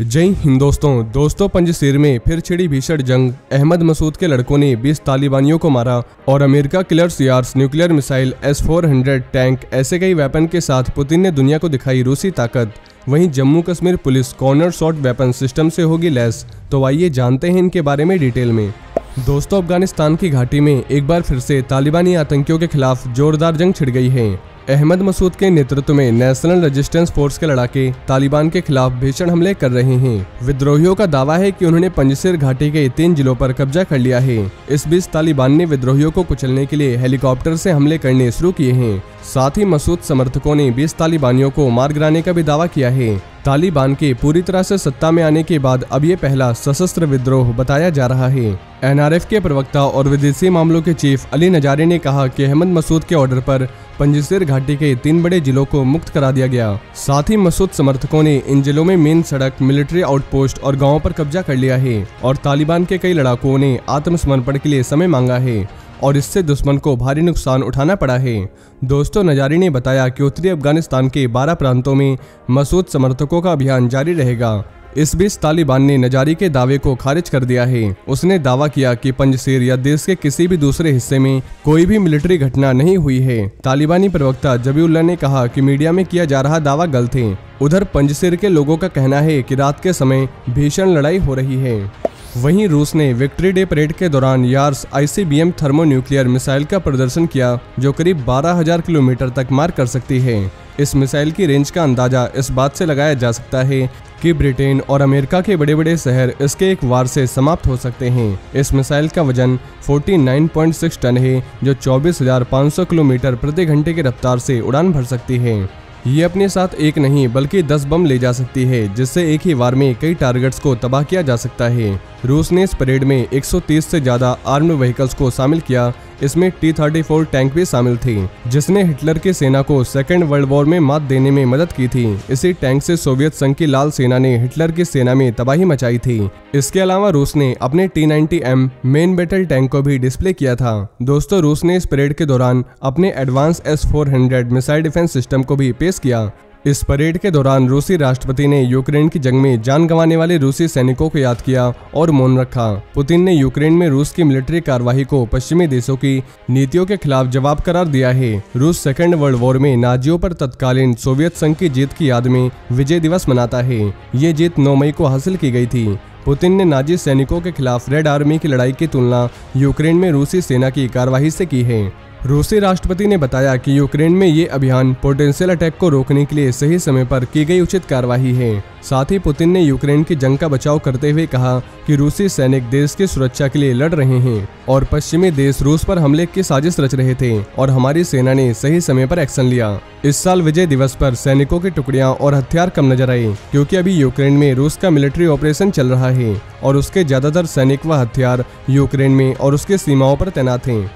जय हिंद दोस्तों पंजशीर में फिर छिड़ी भीषण जंग। अहमद मसूद के लड़कों ने 20 तालिबानियों को मारा और अमेरिका किलर्स यार्स न्यूक्लियर मिसाइल S-400 टैंक ऐसे कई वेपन के साथ पुतिन ने दुनिया को दिखाई रूसी ताकत। वहीं Jammu Kashmir police corner shot weapon system से होगी लैस। तो आइए जानते हैं इनके बारे में डिटेल में। दोस्तों, अफगानिस्तान की घाटी में एक बार फिर से तालिबानी आतंकियों के खिलाफ जोरदार जंग छिड़ गई है। अहमद मसूद के नेतृत्व में नेशनल रेजिस्टेंस फोर्स के लड़ाके तालिबान के खिलाफ भीषण हमले कर रहे हैं। विद्रोहियों का दावा है कि उन्होंने पंजशीर घाटी के 3 जिलों पर कब्जा कर लिया है। इस बीच तालिबान ने विद्रोहियों को कुचलने के लिए हेलीकॉप्टर से हमले करने शुरू किए हैं। साथ ही मसूद समर्थकों ने 20 तालिबानियों को मार गिराने का भी दावा किया है। तालिबान के पूरी तरह से सत्ता में आने के बाद अब ये पहला सशस्त्र विद्रोह बताया जा रहा है। NRF के प्रवक्ता और विदेशी मामलों के चीफ अली नजारी ने कहा कि अहमद मसूद के ऑर्डर पर पंजशीर घाटी के 3 बड़े जिलों को मुक्त करा दिया गया। साथ ही मसूद समर्थकों ने इन जिलों में मेन सड़क, मिलिट्री आउटपोस्ट और गांवों पर कब्जा कर लिया है और तालिबान के कई लड़ाकों ने आत्मसमर्पण के लिए समय मांगा है और इससे दुश्मन को भारी नुकसान उठाना पड़ा है। दोस्तों, नजारी ने बताया कि उत्तरी अफगानिस्तान के 12 प्रांतों में मसूद समर्थकों का अभियान जारी रहेगा। इस बीच तालिबान ने नजारी के दावे को खारिज कर दिया है। उसने दावा किया कि पंजशीर या देश के किसी भी दूसरे हिस्से में कोई भी मिलिट्री घटना नहीं हुई है। तालिबानी प्रवक्ता जबीउल्लाह ने कहा कि मीडिया में किया जा रहा दावा गलत है। उधर पंजशीर के लोगों का कहना है कि रात के समय भीषण लड़ाई हो रही है। वहीं रूस ने विक्ट्री डे परेड के दौरान यार्स ICBM थर्मोन्यूक्लियर मिसाइल का प्रदर्शन किया, जो करीब 12,000 किलोमीटर तक मार कर सकती है। इस मिसाइल की रेंज का अंदाजा इस बात से लगाया जा सकता है कि ब्रिटेन और अमेरिका के बड़े बड़े शहर इसके एक वार से समाप्त हो सकते हैं। इस मिसाइल का वजन 49.6 टन है, जो 24,500 किलोमीटर प्रति घंटे की रफ्तार से उड़ान भर सकती है। ये अपने साथ एक नहीं बल्कि 10 बम ले जा सकती है, जिससे एक ही वार में कई टारगेट्स को तबाह किया जा सकता है। रूस ने इस परेड में 130 से ज्यादा आर्म्ड व्हीकल्स को शामिल किया। इसमें T-34 टैंक भी शामिल थी, जिसने हिटलर की सेना को सेकेंड वर्ल्ड वॉर में मात देने में मदद की थी। इसी टैंक से सोवियत संघ की लाल सेना ने हिटलर की सेना में तबाही मचाई थी। इसके अलावा रूस ने अपने T-90M मेन बैटल टैंक को भी डिस्प्ले किया था। दोस्तों, रूस ने इस परेड के दौरान अपने advance S-400 missile defence system को भी पेश किया। इस परेड के दौरान रूसी राष्ट्रपति ने यूक्रेन की जंग में जान गंवाने वाले रूसी सैनिकों को याद किया और मौन रखा। पुतिन ने यूक्रेन में रूस की मिलिट्री कार्यवाही को पश्चिमी देशों की नीतियों के खिलाफ जवाब करार दिया है। रूस सेकेंड वर्ल्ड वॉर में नाजियों पर तत्कालीन सोवियत संघ की जीत की याद में विजय दिवस मनाता है। ये जीत 9 मई को हासिल की गई थी। पुतिन ने नाजी सैनिकों के खिलाफ रेड आर्मी की लड़ाई की तुलना यूक्रेन में रूसी सेना की कार्यवाही से की है। रूसी राष्ट्रपति ने बताया कि यूक्रेन में ये अभियान पोटेंशियल अटैक को रोकने के लिए सही समय पर की गई उचित कार्यवाही है। साथ ही पुतिन ने यूक्रेन की जंग का बचाव करते हुए कहा कि रूसी सैनिक देश की सुरक्षा के लिए लड़ रहे हैं और पश्चिमी देश रूस पर हमले की साजिश रच रहे थे और हमारी सेना ने सही समय पर एक्शन लिया। इस साल विजय दिवस पर सैनिकों की टुकड़ियां और हथियार कम नजर आए, क्योंकि अभी यूक्रेन में रूस का मिलिट्री ऑपरेशन चल रहा है और उसके ज्यादातर सैनिक व हथियार यूक्रेन में और उसके सीमाओं पर तैनात हैं।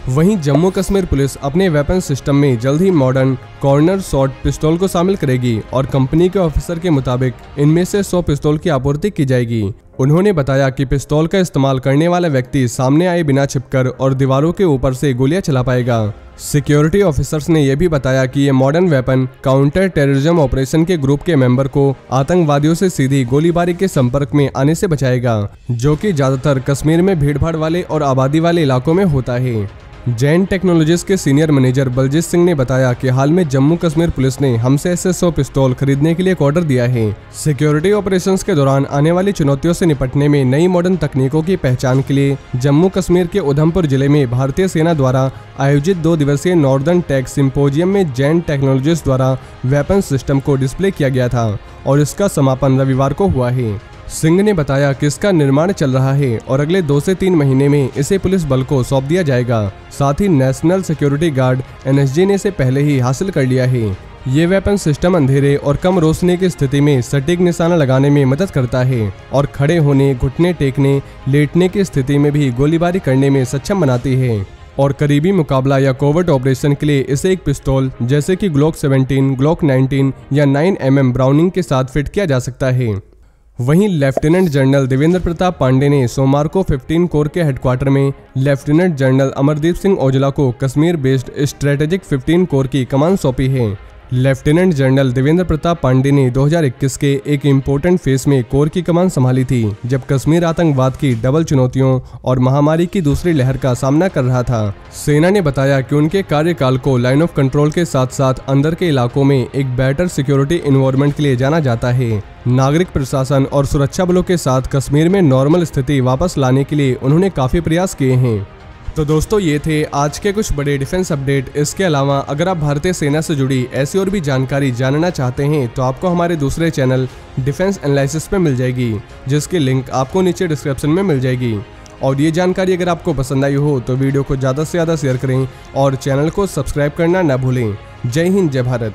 वहीं जम्मू कश्मीर पुलिस अपने वेपन सिस्टम में जल्द ही मॉडर्न कॉर्नर शॉट पिस्तौल को शामिल करेगी और कंपनी के ऑफिसर के मुताबिक इनमें से 100 पिस्तौल की आपूर्ति की जाएगी। उन्होंने बताया कि पिस्तौल का इस्तेमाल करने वाला व्यक्ति सामने आए बिना छिपकर और दीवारों के ऊपर से गोलियां चला पाएगा। सिक्योरिटी ऑफिसर्स ने यह भी बताया कि ये modern weapon counter terrorism operation के ग्रुप के मेंबर को आतंकवादियों से सीधी गोलीबारी के संपर्क में आने से बचाएगा, जो कि ज्यादातर कश्मीर में भीड़भाड़ वाले और आबादी वाले इलाकों में होता है। जैन टेक्नोलॉजीज के सीनियर मैनेजर बलजीत सिंह ने बताया कि हाल में जम्मू कश्मीर पुलिस ने हमसे ऐसे 100 पिस्तौल खरीदने के लिए एक ऑर्डर दिया है। सिक्योरिटी ऑपरेशंस के दौरान आने वाली चुनौतियों से निपटने में नई मॉडर्न तकनीकों की पहचान के लिए जम्मू कश्मीर के उधमपुर जिले में भारतीय सेना द्वारा आयोजित 2 दिवसीय नॉर्दर्न टेक सिंपोजियम में जैन टेक्नोलॉजीज द्वारा वेपन सिस्टम को डिस्प्ले किया गया था और इसका समापन रविवार को हुआ है। सिंह ने बताया कि इसका निर्माण चल रहा है और अगले 2 से 3 महीने में इसे पुलिस बल को सौंप दिया जाएगा। साथ ही नेशनल सिक्योरिटी गार्ड NSG ने इसे पहले ही हासिल कर लिया है। ये वेपन सिस्टम अंधेरे और कम रोशनी की स्थिति में सटीक निशाना लगाने में मदद करता है और खड़े होने, घुटने टेकने, लेटने की स्थिति में भी गोलीबारी करने में सक्षम बनाती है और करीबी मुकाबला या कोवर्ट ऑपरेशन के लिए इसे एक पिस्तौल जैसे कि ग्लॉक 17, ग्लॉक 19 या 9mm ब्राउनिंग के साथ फिट किया जा सकता है। वहीं लेफ्टिनेंट जनरल देवेंद्र प्रताप पांडे ने सोमवार को 15 कोर के हेडक्वार्टर में लेफ्टिनेंट जनरल अमरदीप सिंह औजला को कश्मीर बेस्ड स्ट्रेटेजिक 15 कोर की कमान सौंपी है। लेफ्टिनेंट जनरल देवेंद्र प्रताप पांडे ने 2021 के एक इम्पोर्टेंट फेज में कोर की कमान संभाली थी, जब कश्मीर आतंकवाद की डबल चुनौतियों और महामारी की दूसरी लहर का सामना कर रहा था। सेना ने बताया कि उनके कार्यकाल को लाइन ऑफ कंट्रोल के साथ साथ अंदर के इलाकों में एक बेटर सिक्योरिटी इन्वायरमेंट के लिए जाना जाता है। नागरिक प्रशासन और सुरक्षा बलों के साथ कश्मीर में नॉर्मल स्थिति वापस लाने के लिए उन्होंने काफी प्रयास किए हैं। तो दोस्तों, ये थे आज के कुछ बड़े डिफेंस अपडेट। इसके अलावा अगर आप भारतीय सेना से जुड़ी ऐसी और भी जानकारी जानना चाहते हैं तो आपको हमारे दूसरे चैनल डिफेंस एनालिसिस पे मिल जाएगी, जिसकी लिंक आपको नीचे डिस्क्रिप्शन में मिल जाएगी। और ये जानकारी अगर आपको पसंद आई हो तो वीडियो को ज़्यादा से ज़्यादा शेयर करें और चैनल को सब्सक्राइब करना ना भूलें। जय हिंद, जय भारत।